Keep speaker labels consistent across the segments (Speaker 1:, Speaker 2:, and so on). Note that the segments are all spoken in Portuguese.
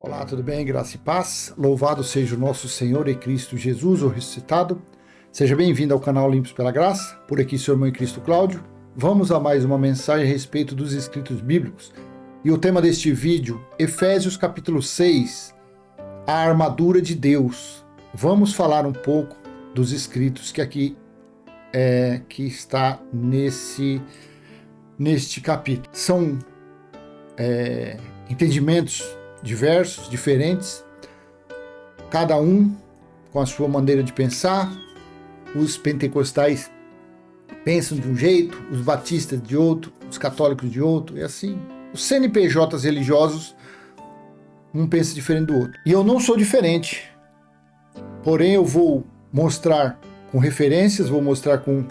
Speaker 1: Olá, tudo bem? Graça e paz. Louvado seja o nosso Senhor e Cristo Jesus, o ressuscitado. Seja bem-vindo ao canal Limpos pela Graça. Por aqui, seu irmão em Cristo Cláudio. Vamos a mais uma mensagem a respeito dos escritos bíblicos. E o tema deste vídeo, Efésios capítulo 6, a armadura de Deus. Vamos falar um pouco dos escritos que aqui que está neste capítulo. São entendimentos diversos, diferentes, cada um com a sua maneira de pensar. Os pentecostais pensam de um jeito, os batistas de outro, os católicos de outro, e assim. Os CNPJs religiosos, um pensa diferente do outro. E eu não sou diferente, porém eu vou mostrar com referências, vou mostrar com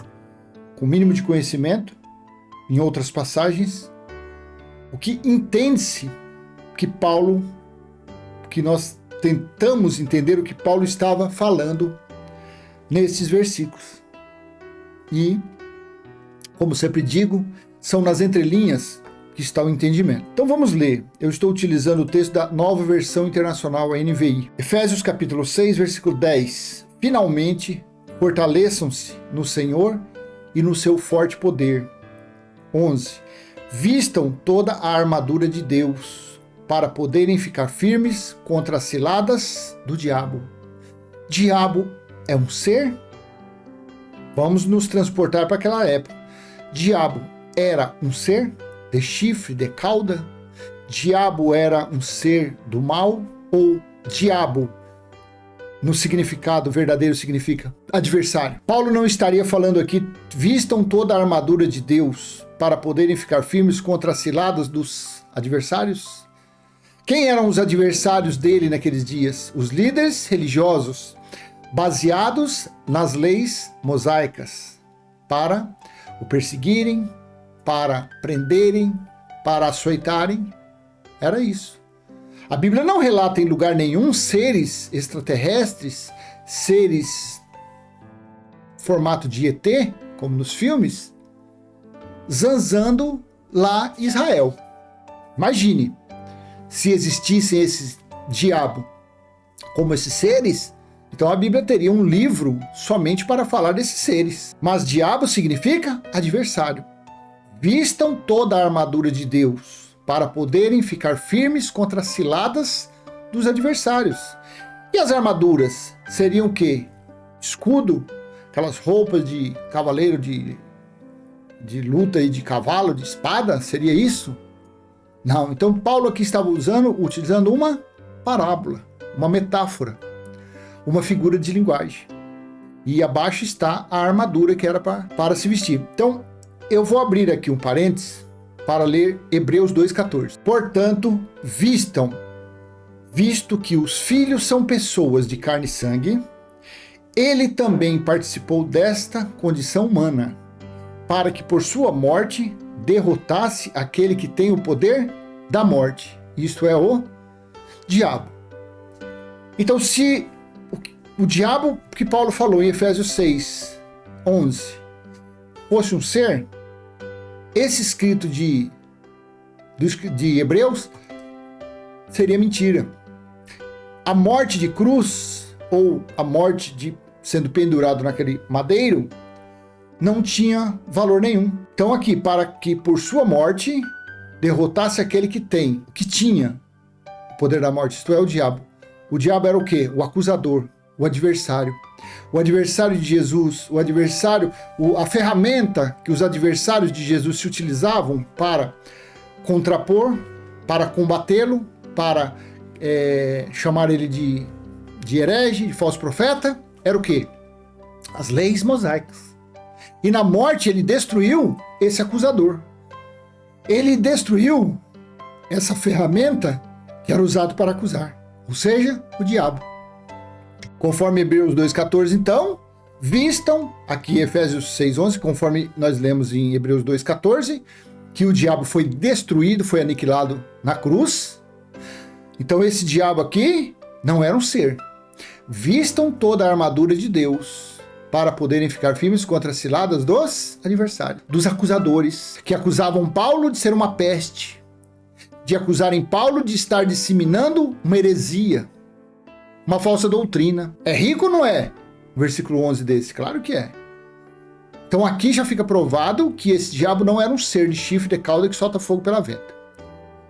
Speaker 1: o mínimo de conhecimento, em outras passagens, o que entende-se que nós tentamos entender o que Paulo estava falando nesses versículos. E, como sempre digo, são nas entrelinhas que está o entendimento. Então vamos ler. Eu estou utilizando o texto da Nova Versão Internacional, a NVI. Efésios capítulo 6, versículo 10. Finalmente, fortaleçam-se no Senhor e no seu forte poder. 11. Vistam toda a armadura de Deus, para poderem ficar firmes contra as ciladas do diabo. Diabo é um ser? Vamos nos transportar para aquela época. Diabo era um ser de chifre, de cauda? Diabo era um ser do mal? Ou diabo, no significado verdadeiro, significa adversário? Paulo não estaria falando aqui, vistam toda a armadura de Deus para poderem ficar firmes contra as ciladas dos adversários? Quem eram os adversários dele naqueles dias? Os líderes religiosos, baseados nas leis mosaicas, para o perseguirem, para prenderem, para açoitarem. Era isso. A Bíblia não relata em lugar nenhum seres extraterrestres, seres formato de ET, como nos filmes, zanzando lá em Israel. Imagine, se existissem esses diabo como esses seres, então a Bíblia teria um livro somente para falar desses seres. Mas diabo significa adversário. Vistam toda a armadura de Deus para poderem ficar firmes contra as ciladas dos adversários. E as armaduras seriam o quê? Escudo, aquelas roupas de cavaleiro de luta e de cavalo, de espada, seria isso? Não, então Paulo aqui estava utilizando uma parábola, uma metáfora, uma figura de linguagem. E abaixo está a armadura que era para se vestir. Então, eu vou abrir aqui um parênteses para ler Hebreus 2,14. Portanto, visto que os filhos são pessoas de carne e sangue, ele também participou desta condição humana, para que por sua morte derrotasse aquele que tem o poder da morte, isto é, o diabo. Então, se o diabo que Paulo falou em Efésios 6, 11, fosse um ser, esse escrito de Hebreus seria mentira. A morte de cruz, ou a morte de sendo pendurado naquele madeiro, não tinha valor nenhum. Então aqui, para que por sua morte derrotasse aquele que tinha o poder da morte, isto é, o diabo. O diabo era o quê? O acusador, o adversário. O adversário de Jesus, a ferramenta que os adversários de Jesus se utilizavam para contrapor, para combatê-lo, para chamar ele de herege, de falso profeta, era o quê? As leis mosaicas. E na morte ele destruiu esse acusador. Ele destruiu essa ferramenta que era usada para acusar, ou seja, o diabo. Conforme Hebreus 2,14, então, vistam, aqui Efésios 6,11, conforme nós lemos em Hebreus 2,14, que o diabo foi destruído, foi aniquilado na cruz. Então esse diabo aqui não era um ser. Vistam toda a armadura de Deus, para poderem ficar firmes contra as ciladas dos adversários, dos acusadores, que acusavam Paulo de ser uma peste, de acusarem Paulo de estar disseminando uma heresia, uma falsa doutrina. É rico ou não é? Versículo 11 desse, claro que é. Então aqui já fica provado que esse diabo não era um ser de chifre de cauda que solta fogo pela venta.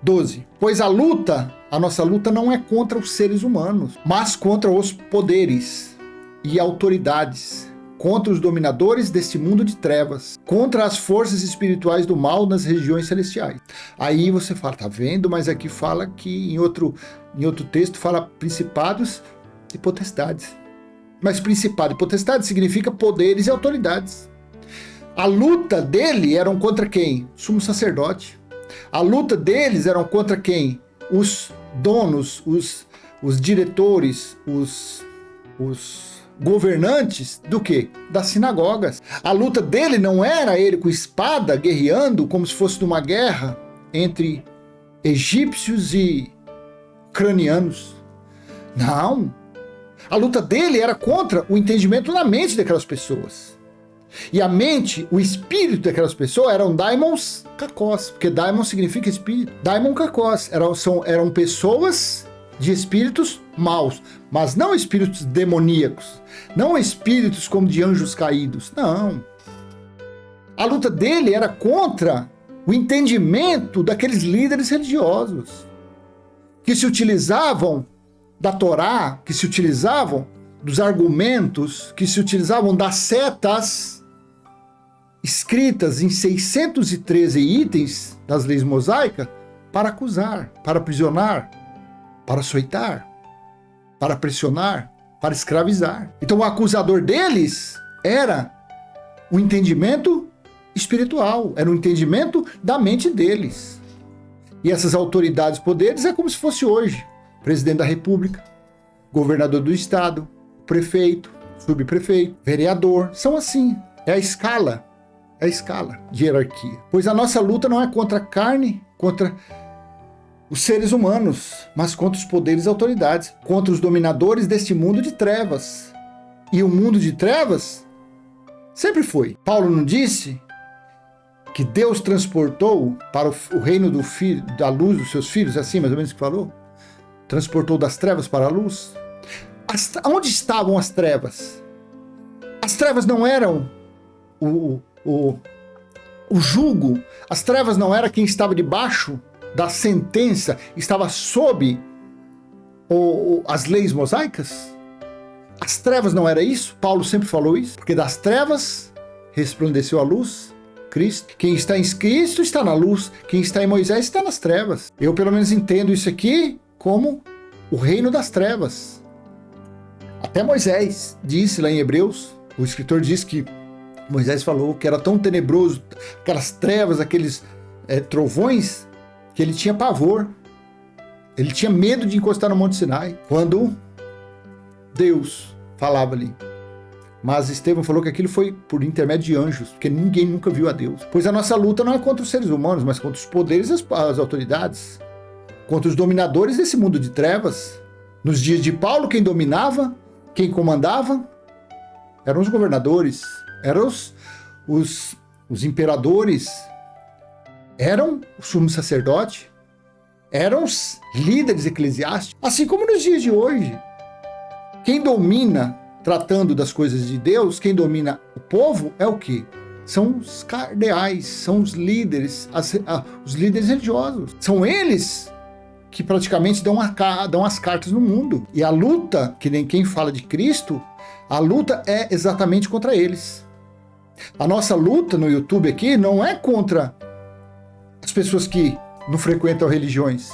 Speaker 1: 12. Pois a nossa luta não é contra os seres humanos, mas contra os poderes e autoridades, contra os dominadores deste mundo de trevas, contra as forças espirituais do mal nas regiões celestiais. Aí você fala, tá vendo? Mas aqui fala que em outro texto fala principados e potestades. Mas principado e potestade significa poderes e autoridades. A luta dele eram contra quem? Sumo sacerdote. A luta deles eram contra quem? Os donos, os diretores, os governantes do quê? Das sinagogas. A luta dele não era ele com espada guerreando como se fosse numa guerra entre egípcios e ucranianos. Não. A luta dele era contra o entendimento na mente daquelas pessoas. E a mente, o espírito daquelas pessoas eram daimons kakos, porque daimon significa espírito. Daimon kakos eram pessoas de espíritos maus, mas não espíritos demoníacos, não espíritos como de anjos caídos, não. A luta dele era contra o entendimento daqueles líderes religiosos que se utilizavam da Torá, que se utilizavam dos argumentos, que se utilizavam das setas escritas em 613 itens das leis mosaicas para acusar, para aprisionar, para açoitar, para pressionar, para escravizar. Então o acusador deles era o entendimento espiritual, era o entendimento da mente deles. E essas autoridades, poderes, é como se fosse hoje: presidente da república, governador do estado, prefeito, subprefeito, vereador, são assim, é a escala de hierarquia. Pois a nossa luta não é contra a carne, contra os seres humanos, mas contra os poderes e autoridades, contra os dominadores deste mundo de trevas. E o mundo de trevas sempre foi. Paulo não disse que Deus transportou para o reino do filho, da luz dos seus filhos, é assim mais ou menos que falou? Transportou das trevas para a luz? Onde estavam as trevas? As trevas não eram o jugo, as trevas não era quem estava debaixo da sentença, estava sob as leis mosaicas? As trevas não era isso? Paulo sempre falou isso, porque das trevas resplandeceu a luz, Cristo. Quem está em Cristo está na luz, quem está em Moisés está nas trevas. Eu pelo menos entendo isso aqui como o reino das trevas. Até Moisés disse lá em Hebreus, o escritor diz que Moisés falou que era tão tenebroso, aquelas trevas, aqueles trovões, que ele tinha pavor. Ele tinha medo de encostar no Monte Sinai, quando Deus falava ali. Mas Estevão falou que aquilo foi por intermédio de anjos, porque ninguém nunca viu a Deus. Pois a nossa luta não é contra os seres humanos, mas contra os poderes e as autoridades, contra os dominadores desse mundo de trevas. Nos dias de Paulo, quem dominava, quem comandava, eram os governadores, eram os imperadores, eram o sumo sacerdote, eram os líderes eclesiásticos. Assim como nos dias de hoje, quem domina, tratando das coisas de Deus, quem domina o povo é o quê? São os cardeais, são os líderes, os líderes religiosos. São eles que praticamente dão as cartas no mundo. E a luta, que nem quem fala de Cristo, a luta é exatamente contra eles. A nossa luta no YouTube aqui não é contra as pessoas que não frequentam religiões.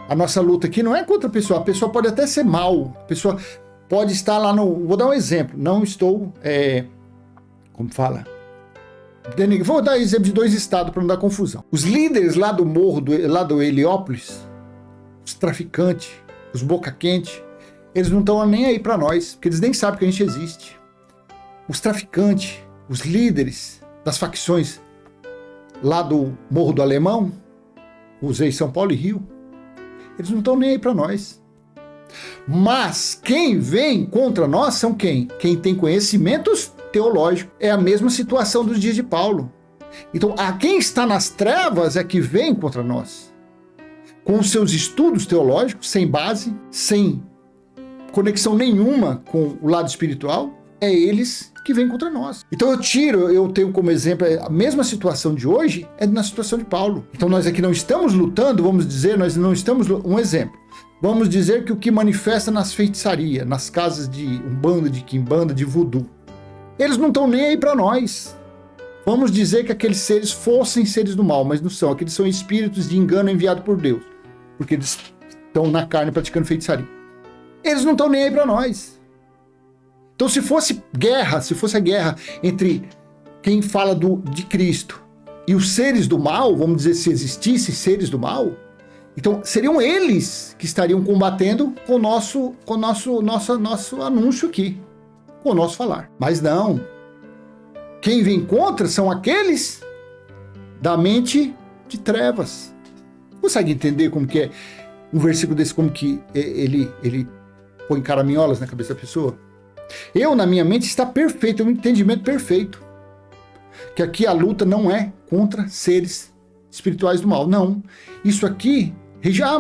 Speaker 1: A nossa luta aqui não é contra a pessoa pode até ser mal, a pessoa pode estar lá no... Vou dar um exemplo, não estou... como fala? Vou dar exemplo de 2 estados para não dar confusão. Os líderes lá do morro, lá do Heliópolis, os traficantes, os boca-quente, eles não estão nem aí para nós, porque eles nem sabem que a gente existe. Os traficantes, os líderes das facções lá do Morro do Alemão, usei São Paulo e Rio, eles não estão nem aí para nós. Mas quem vem contra nós são quem? Quem tem conhecimentos teológicos. É a mesma situação dos dias de Paulo. Então, a quem está nas trevas é que vem contra nós. com os seus estudos teológicos, sem base, sem conexão nenhuma com o lado espiritual, é eles que vêm contra nós. Então eu tenho como exemplo, a mesma situação de hoje é na situação de Paulo. Então nós aqui não estamos lutando, vamos dizer, um exemplo. Vamos dizer que o que manifesta nas feitiçarias, nas casas de umbanda, de quimbanda, de voodoo, eles não estão nem aí para nós. Vamos dizer que aqueles seres fossem seres do mal, mas não são. Aqueles são espíritos de engano enviados por Deus, porque eles estão na carne praticando feitiçaria. Eles não estão nem aí para nós. Então se fosse a guerra entre quem fala de Cristo e os seres do mal, vamos dizer, se existissem seres do mal, então seriam eles que estariam combatendo com o nosso anúncio aqui, com o nosso falar. Mas não. Quem vem contra são aqueles da mente de trevas. Consegue entender como que é um versículo desse, como que ele põe caraminholas na cabeça da pessoa? Na minha mente, está perfeito, é um entendimento perfeito. Que aqui a luta não é contra seres espirituais do mal, não. Isso aqui,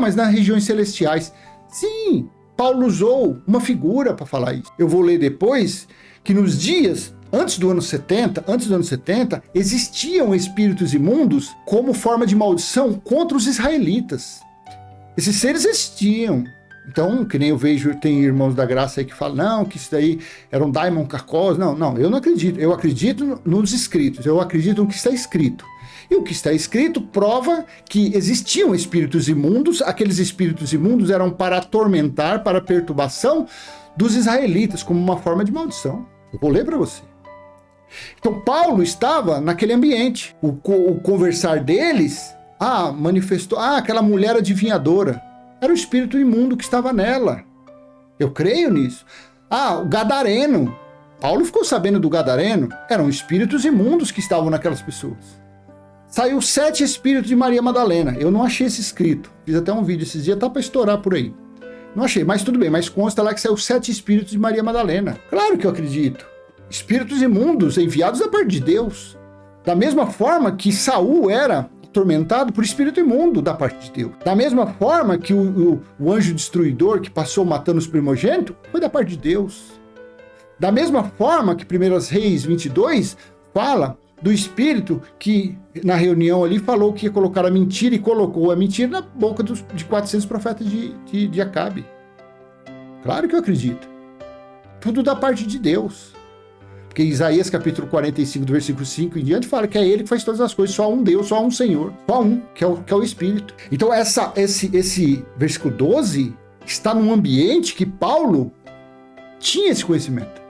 Speaker 1: mas nas regiões celestiais. Sim, Paulo usou uma figura para falar isso. Eu vou ler depois que nos dias antes do ano 70, existiam espíritos imundos como forma de maldição contra os israelitas. Esses seres existiam. Então, que nem eu vejo, tem irmãos da graça aí que falam, não, que isso daí era um daimon carcos. Não, eu não acredito. Eu acredito nos escritos, eu acredito no que está escrito. E o que está escrito prova que existiam espíritos imundos, aqueles espíritos imundos eram para atormentar, para perturbação dos israelitas, como uma forma de maldição. Eu vou ler para você. Então, Paulo estava naquele ambiente. O conversar deles, manifestou, aquela mulher adivinhadora. Era o espírito imundo que estava nela. Eu creio nisso. O gadareno. Paulo ficou sabendo do gadareno. Eram espíritos imundos que estavam naquelas pessoas. Saiu 7 espíritos de Maria Madalena. Eu não achei esse escrito. Fiz até um vídeo esses dias, tá para estourar por aí. Não achei, mas tudo bem. Mas consta lá que saiu 7 espíritos de Maria Madalena. Claro que eu acredito. Espíritos imundos enviados da parte de Deus. Da mesma forma que Saul era atormentado por espírito imundo da parte de Deus. Da mesma forma que o anjo destruidor que passou matando os primogênitos foi da parte de Deus. Da mesma forma que 1 Reis 22 fala do espírito que na reunião ali falou que ia colocar a mentira e colocou a mentira na boca de 400 profetas de Acabe. Claro que eu acredito. Tudo da parte de Deus. Porque Isaías capítulo 45, do versículo 5 em diante, fala que é ele que faz todas as coisas, só um Deus, só um Senhor, só um, que é o Espírito. Então esse versículo 12 está num ambiente que Paulo tinha esse conhecimento.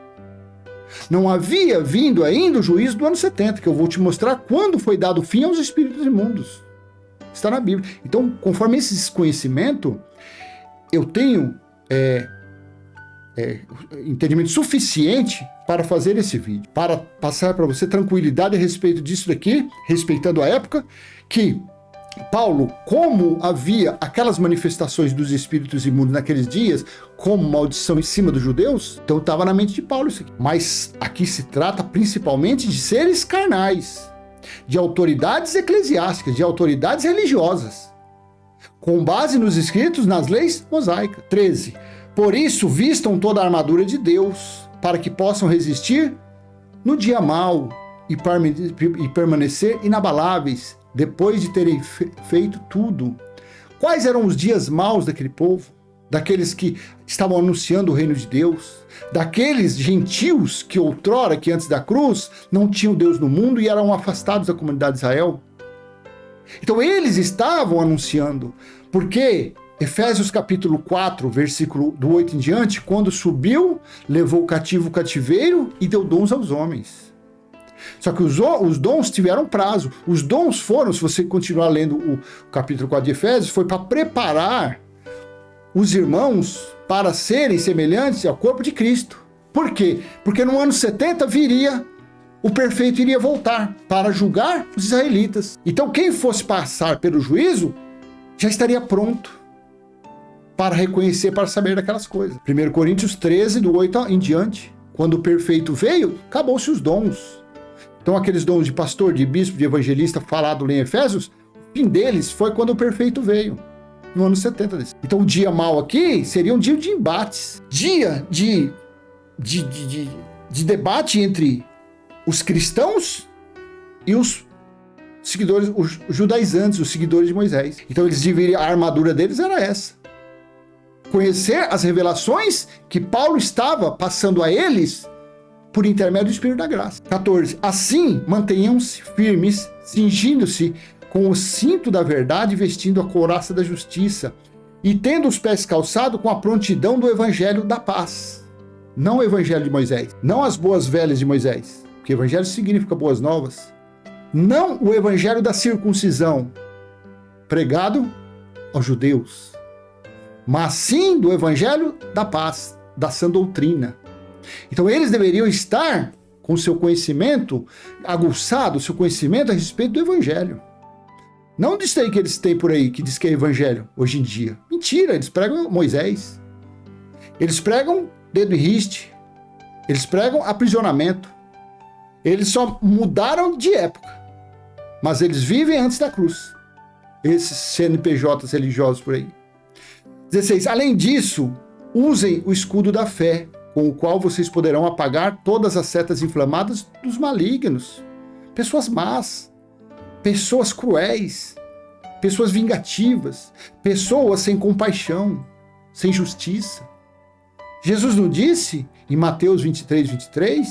Speaker 1: Não havia vindo ainda o juízo do ano 70, que eu vou te mostrar quando foi dado fim aos espíritos imundos. Está na Bíblia. Então, conforme esse conhecimento, eu tenho entendimento suficiente para fazer esse vídeo, para passar para você tranquilidade a respeito disso daqui, respeitando a época, que Paulo, como havia aquelas manifestações dos espíritos imundos naqueles dias, como maldição em cima dos judeus, então estava na mente de Paulo isso aqui. Mas aqui se trata principalmente de seres carnais, de autoridades eclesiásticas, de autoridades religiosas, com base nos escritos nas leis mosaicas. 13. Por isso, vistam toda a armadura de Deus, para que possam resistir no dia mau e permanecer inabaláveis, depois de terem feito tudo. Quais eram os dias maus daquele povo? Daqueles que estavam anunciando o reino de Deus? Daqueles gentios que outrora, que antes da cruz, não tinham Deus no mundo e eram afastados da comunidade de Israel? Então eles estavam anunciando, porque Efésios capítulo 4, versículo do 8 em diante, quando subiu, levou o cativo o cativeiro e deu dons aos homens. Só que os dons tiveram prazo. Os dons foram, se você continuar lendo o capítulo 4 de Efésios, foi para preparar os irmãos para serem semelhantes ao corpo de Cristo. Por quê? Porque no ano 70 o perfeito iria voltar para julgar os israelitas. Então quem fosse passar pelo juízo já estaria pronto para reconhecer, para saber daquelas coisas. 1 Coríntios 13, do 8 em diante. Quando o perfeito veio, acabou-se os dons. Então aqueles dons de pastor, de bispo, de evangelista falado lá em Efésios, o fim deles foi quando o perfeito veio. no ano 70 desse. Então o dia mau aqui seria um dia de embates, dia de debate entre os cristãos e os seguidores, os judaizantes, os seguidores de Moisés. Então eles deveriam, a armadura deles era essa: conhecer as revelações que Paulo estava passando a eles por intermédio do Espírito da Graça. 14. Assim, mantenham-se firmes, cingindo-se com o cinto da verdade, vestindo a couraça da justiça, e tendo os pés calçados com a prontidão do evangelho da paz. Não o evangelho de Moisés, não as boas velhas de Moisés, porque evangelho significa boas novas. Não o evangelho da circuncisão, pregado aos judeus, mas sim do evangelho da paz, da sã doutrina. Então eles deveriam estar com o seu conhecimento aguçado, o seu conhecimento a respeito do evangelho. Não disso aí que eles têm por aí, que diz que é evangelho hoje em dia. Mentira, eles pregam Moisés. Eles pregam dedo em riste. Eles pregam aprisionamento. Eles só mudaram de época. Mas eles vivem antes da cruz. Esses CNPJs religiosos por aí. 16. Além disso, usem o escudo da fé, com o qual vocês poderão apagar todas as setas inflamadas dos malignos. Pessoas más, pessoas cruéis, pessoas vingativas, pessoas sem compaixão, sem justiça. Jesus não disse, em Mateus 23, 23,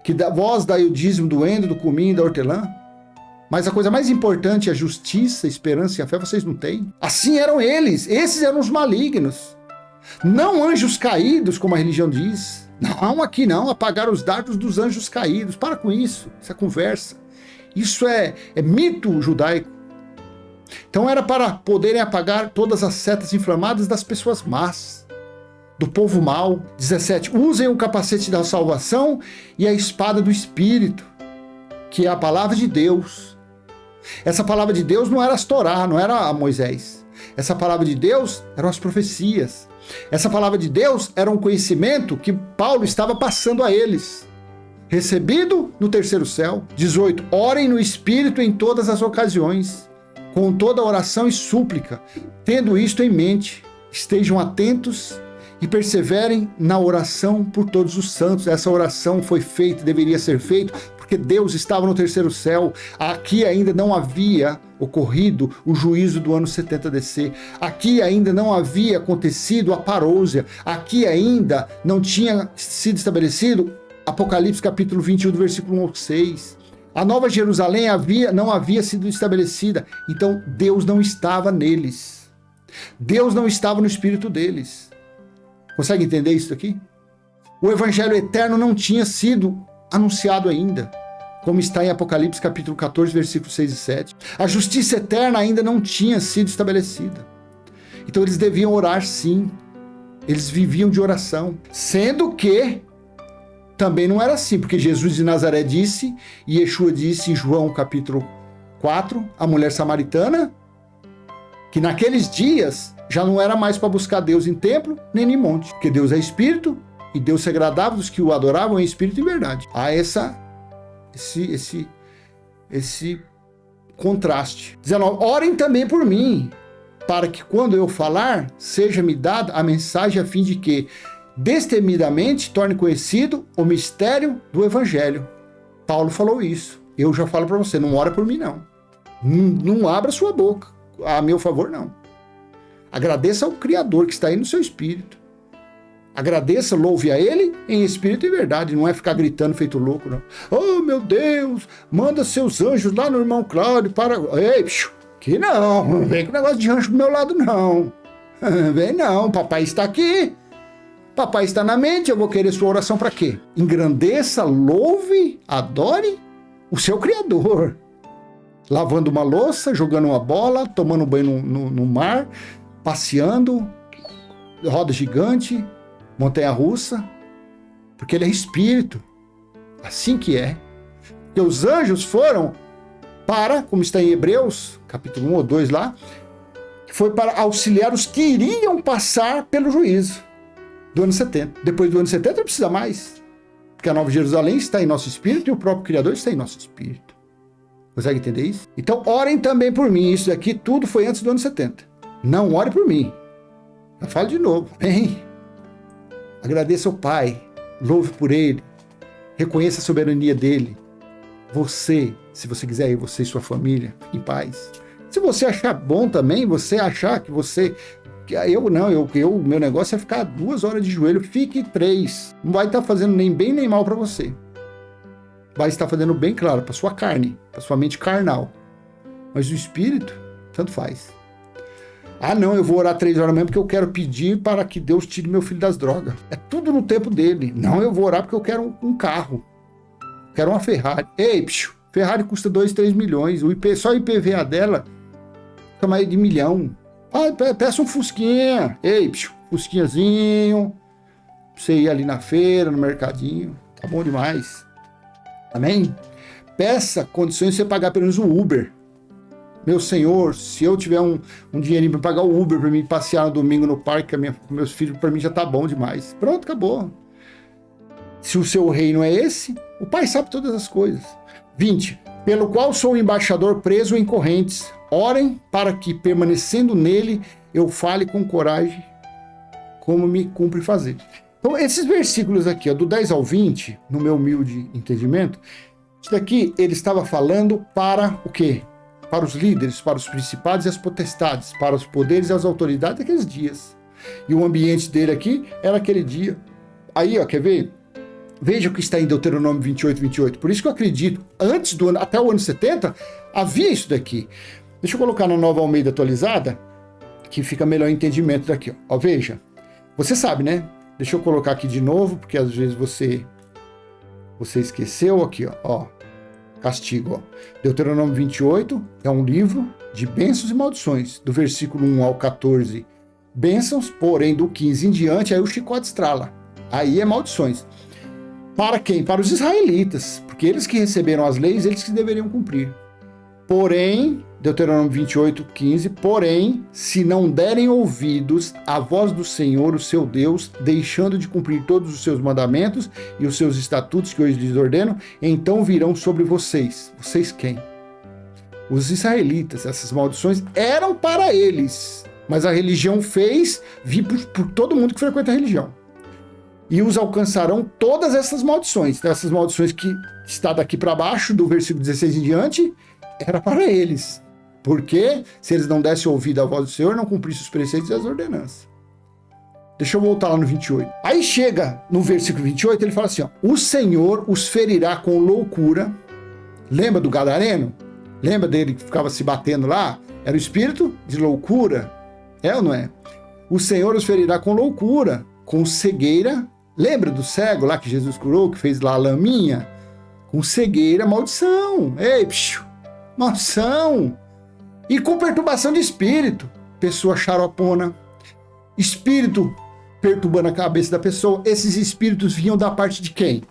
Speaker 1: que vós dai o dízimo do endro, do cominho e da hortelã, mas a coisa mais importante é a justiça, a esperança e a fé, vocês não têm. Assim eram eles, esses eram os malignos. Não anjos caídos, como a religião diz. Não, aqui não, apagar os dardos dos anjos caídos. Para com isso, essa conversa. Isso é mito judaico. Então era para poderem apagar todas as setas inflamadas das pessoas más, do povo mau. 17. Usem o capacete da salvação e a espada do Espírito, que é a palavra de Deus. Essa palavra de Deus não era as Torá, não era a Moisés. Essa palavra de Deus eram as profecias. Essa palavra de Deus era um conhecimento que Paulo estava passando a eles, recebido no terceiro céu. 18. Orem no Espírito em todas as ocasiões, com toda oração e súplica. Tendo isto em mente, estejam atentos e perseverem na oração por todos os santos. Essa oração foi feita, deveria ser feita, porque Deus estava no terceiro céu. Aqui ainda não havia ocorrido o juízo do ano 70 DC. Aqui ainda não havia acontecido a parousia. Aqui ainda não tinha sido estabelecido Apocalipse capítulo 21, do versículo 1 ao 6. A Nova Jerusalém não havia sido estabelecida. Então Deus não estava neles. Deus não estava no espírito deles. Consegue entender isso aqui? O evangelho eterno não tinha sido anunciado ainda, como está em Apocalipse capítulo 14, versículos 6 e 7. A justiça eterna ainda não tinha sido estabelecida. Então eles deviam orar sim. Eles viviam de oração. Sendo que também não era assim, porque Jesus de Nazaré disse, e Yeshua disse em João capítulo 4, a mulher samaritana, que naqueles dias já não era mais para buscar Deus em templo, nem em monte, porque Deus é espírito, e Deus se agradava dos que o adoravam em espírito e verdade. Há esse contraste. 19. Orem também por mim, para que quando eu falar, seja-me dada a mensagem a fim de que, destemidamente, torne conhecido o mistério do evangelho. Paulo falou isso. Eu já falo para você, não ora por mim não. Não abra sua boca. A meu favor, não. Agradeça ao Criador que está aí no seu espírito. Agradeça, louve a Ele em espírito e verdade. Não é ficar gritando feito louco, não. Oh, meu Deus, manda seus anjos lá no irmão Cláudio para... Ei, que não vem com negócio de anjo do meu lado, não. Vem não, papai está aqui. Papai está na mente, eu vou querer sua oração para quê? Engrandeça, louve, adore o seu Criador. Lavando uma louça, jogando uma bola, tomando banho no mar, passeando, roda gigante, montanha-russa, porque ele é espírito. Assim que é. Porque os anjos foram para, como está em Hebreus, capítulo 1 ou 2 lá, foi para auxiliar os que iriam passar pelo juízo do ano 70. Depois do ano 70 não precisa mais, porque a Nova Jerusalém está em nosso espírito e o próprio Criador está em nosso espírito. Consegue entender isso? Então, orem também por mim. Isso daqui tudo foi antes do ano 70. Não ore por mim. Eu falo de novo. Amém? Agradeça ao Pai. Louve por Ele. Reconheça a soberania dEle. Você, se você quiser ir, você e sua família, fique em paz. Se você achar bom também, você achar que você... meu negócio é ficar 2 horas de joelho, fique 3. Não vai estar fazendo nem bem nem mal para você. Vai estar fazendo bem, claro, para sua carne, para sua mente carnal. Mas o espírito, tanto faz. Ah, não, eu vou orar 3 horas mesmo porque eu quero pedir para que Deus tire meu filho das drogas. É tudo no tempo dele. Não, eu vou orar porque eu quero um carro. Quero uma Ferrari. Ei, Ferrari custa 2, 3 milhões. Só o IPVA dela custa mais de 1 milhão. Ah, peça um Fusquinha. Ei, Fusquinhazinho. Pra você ir ali na feira, no mercadinho. Tá bom demais. Amém? Peça condições de você pagar pelo menos um Uber. Meu Senhor, se eu tiver um dinheirinho para pagar o Uber para mim passear no domingo no parque com meus filhos, para mim já tá bom demais. Pronto, acabou. Se o seu reino é esse, o Pai sabe todas as coisas. 20. Pelo qual sou embaixador preso em correntes. Orem para que, permanecendo nele, eu fale com coragem como me cumpre fazer. Então, esses versículos aqui, ó, do 10 ao 20, no meu humilde entendimento, isso daqui ele estava falando para o quê? Para os líderes, para os principados e as potestades, para os poderes e as autoridades daqueles dias. E o ambiente dele aqui era aquele dia. Aí, ó, quer ver? Veja o que está em Deuteronômio 28, 28. Por isso que eu acredito, antes do ano, até o ano 70, havia isso daqui. Deixa eu colocar na Nova Almeida atualizada, que fica melhor entendimento daqui, ó. Ó, veja. Você sabe, né? Deixa eu colocar aqui de novo, porque às vezes você esqueceu aqui, ó. Castigo, ó. Deuteronômio 28 é um livro de bênçãos e maldições. Do versículo 1 ao 14, bênçãos, porém do 15 em diante, aí o chicote estrala. Aí é maldições. Para quem? Para os israelitas, porque eles que receberam as leis, eles que deveriam cumprir. Porém, Deuteronômio 28, 15, porém, se não derem ouvidos à voz do Senhor, o seu Deus, deixando de cumprir todos os seus mandamentos e os seus estatutos que hoje lhes ordeno, então virão sobre vocês. Vocês quem? Os israelitas. Essas maldições eram para eles, mas a religião fez vir por todo mundo que frequenta a religião. E os alcançarão todas essas maldições. Essas maldições que está daqui para baixo, do versículo 16 em diante, era para eles. Porque se eles não dessem ouvido à voz do Senhor, não cumprissem os preceitos e as ordenanças. Deixa eu voltar lá no 28. Aí chega no versículo 28, ele fala assim, ó, o Senhor os ferirá com loucura. Lembra do gadareno? Lembra dele que ficava se batendo lá? Era o espírito de loucura. É ou não é? O Senhor os ferirá com loucura, com cegueira. Lembra do cego lá que Jesus curou, que fez lá a laminha? Com cegueira, maldição. Ei, maldição. E com perturbação de espírito. Pessoa xaropona. Espírito perturbando a cabeça da pessoa. Esses espíritos vinham da parte de quem?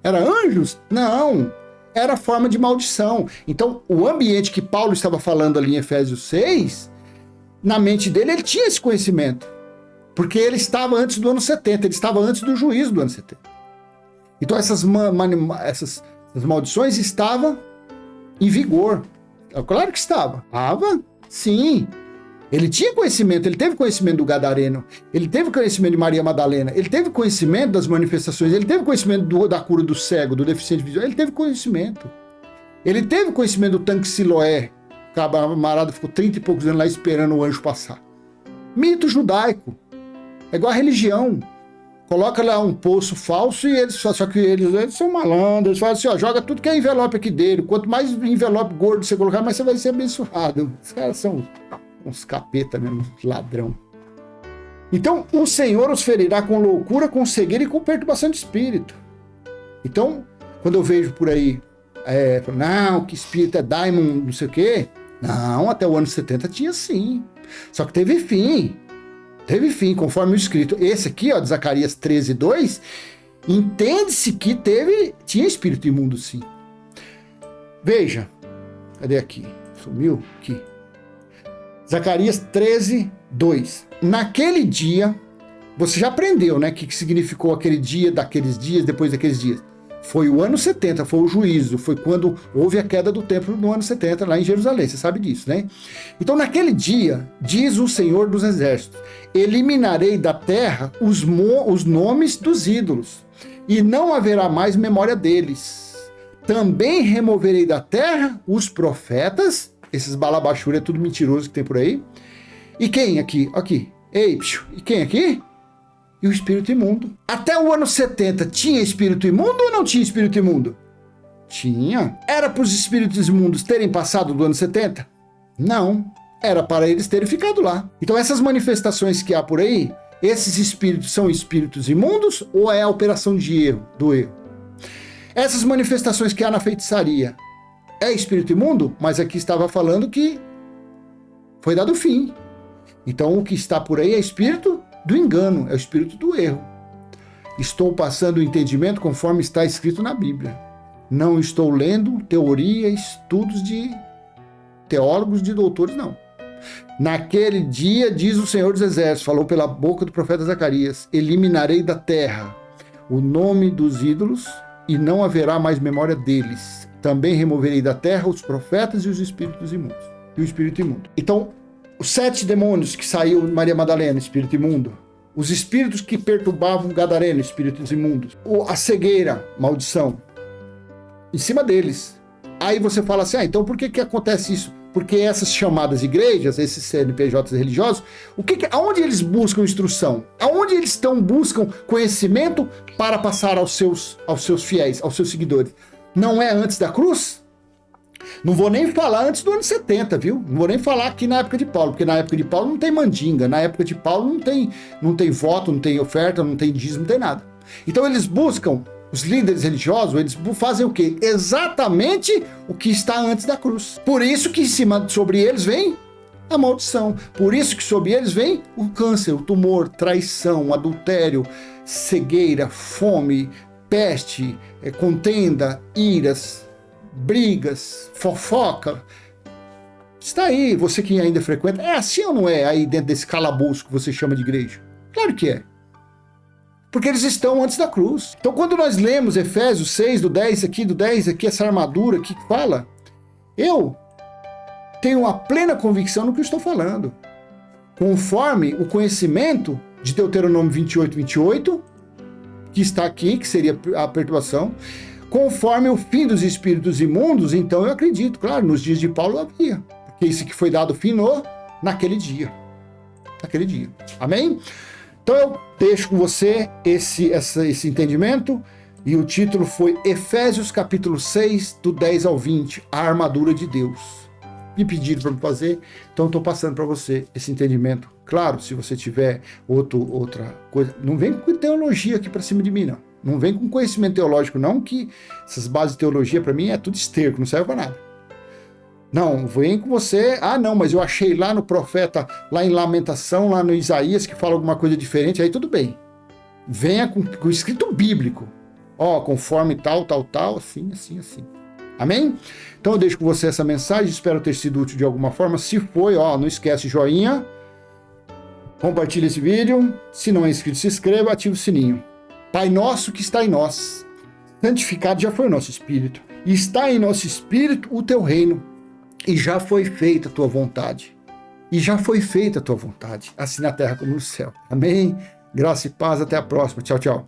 Speaker 1: Era anjos? Não. Era forma de maldição. Então, o ambiente que Paulo estava falando ali em Efésios 6, na mente dele, ele tinha esse conhecimento. Porque ele estava antes do ano 70, ele estava antes do juízo do ano 70. Então essas maldições estavam em vigor. Claro que estava. Estava, sim. Ele tinha conhecimento, ele teve conhecimento do gadareno, ele teve conhecimento de Maria Madalena, ele teve conhecimento das manifestações, ele teve conhecimento da cura do cego, do deficiente visual, ele teve conhecimento. Ele teve conhecimento do tanque Siloé. O camarada ficou 30 e poucos anos lá esperando o anjo passar. Mito judaico. É igual a religião. Coloca lá um poço falso e só que eles são malandros. Eles falam assim, ó, joga tudo que é envelope aqui dele. Quanto mais envelope gordo você colocar, mais você vai ser abençoado. Os caras são uns capeta mesmo, ladrão. Então, o Senhor os ferirá com loucura, com cegueira e com perturbação de espírito. Então, quando eu vejo por aí, não, que espírito é daimon, não sei o quê. Não, até o ano 70 tinha sim. Só que teve fim. Teve fim, conforme o escrito. Esse aqui, ó, de Zacarias 13, 2, entende-se que tinha espírito imundo, sim. Veja, cadê aqui? Sumiu? Aqui. Zacarias 13, 2. Naquele dia, você já aprendeu, né? O que significou aquele dia, daqueles dias, depois daqueles dias. Foi o ano 70, foi o juízo, foi quando houve a queda do templo no ano 70, lá em Jerusalém, você sabe disso, né? Então, naquele dia, diz o Senhor dos Exércitos, eliminarei da terra os nomes dos ídolos, e não haverá mais memória deles. Também removerei da terra os profetas, esses balabachura é tudo mentiroso que tem por aí. E quem aqui? Aqui. Ei, e quem aqui? E o espírito imundo. Até o ano 70 tinha espírito imundo ou não tinha espírito imundo? Tinha. Era para os espíritos imundos terem passado do ano 70? Não. Era para eles terem ficado lá. Então essas manifestações que há por aí, esses espíritos são espíritos imundos ou é a operação de erro, do erro? Essas manifestações que há na feitiçaria, é espírito imundo? Mas aqui estava falando que foi dado fim. Então o que está por aí é espírito do engano, é o espírito do erro. Estou passando o entendimento conforme está escrito na Bíblia. Não estou lendo teoria, estudos de teólogos, de doutores, não. Naquele dia, diz o Senhor dos Exércitos, falou pela boca do profeta Zacarias, eliminarei da terra o nome dos ídolos e não haverá mais memória deles. Também removerei da terra os profetas e os espíritos imundos. E o espírito imundo. Então, os 7 demônios que saiu de Maria Madalena, espírito imundo. Os espíritos que perturbavam Gadareno, espíritos imundos. A cegueira, maldição. Em cima deles. Aí você fala assim, então por que acontece isso? Porque essas chamadas igrejas, esses CNPJs religiosos, aonde eles buscam instrução? Aonde eles buscam conhecimento para passar aos seus fiéis, aos seus seguidores? Não é antes da cruz? Não vou nem falar antes do ano 70, viu? Não vou nem falar aqui na época de Paulo, porque na época de Paulo não tem mandinga, na época de Paulo não tem voto, não tem oferta, não tem dízimo, não tem nada. Então eles buscam, os líderes religiosos, eles fazem o quê? Exatamente o que está antes da cruz. Por isso que sobre eles vem a maldição. Por isso que sobre eles vem o câncer, o tumor, traição, adultério, cegueira, fome, peste, contenda, iras, brigas, fofoca. Está aí, você que ainda frequenta. É assim ou não é aí dentro desse calabouço que você chama de igreja? Claro que é. Porque eles estão antes da cruz. Então quando nós lemos Efésios 6, do 10 aqui, essa armadura aqui que fala, eu tenho uma plena convicção no que eu estou falando. Conforme o conhecimento de Deuteronômio 28, 28, que está aqui, que seria a perturbação, conforme o fim dos espíritos imundos, então eu acredito, claro, nos dias de Paulo havia, porque isso que foi dado fim naquele dia. Naquele dia. Amém? Então eu deixo com você esse entendimento, e o título foi Efésios capítulo 6, do 10 ao 20, a armadura de Deus. Me pediram para fazer, então eu estou passando para você esse entendimento. Claro, se você tiver outra coisa, não vem com teologia aqui para cima de mim, não. Não vem com conhecimento teológico, não, que essas bases de teologia, para mim, é tudo esterco, não serve para nada. Não, vem com você, não, mas eu achei lá no profeta, lá em Lamentação, lá no Isaías, que fala alguma coisa diferente, aí tudo bem. Venha com o escrito bíblico. Conforme tal, assim. Amém? Então eu deixo com você essa mensagem, espero ter sido útil de alguma forma. Se foi, não esquece joinha, compartilha esse vídeo, se não é inscrito, se inscreva, ativa o sininho. Pai nosso que está em nós, santificado já foi o nosso espírito, e está em nosso espírito o teu reino, e já foi feita a tua vontade, assim na terra como no céu. Amém? Graça e paz, até a próxima. Tchau, tchau.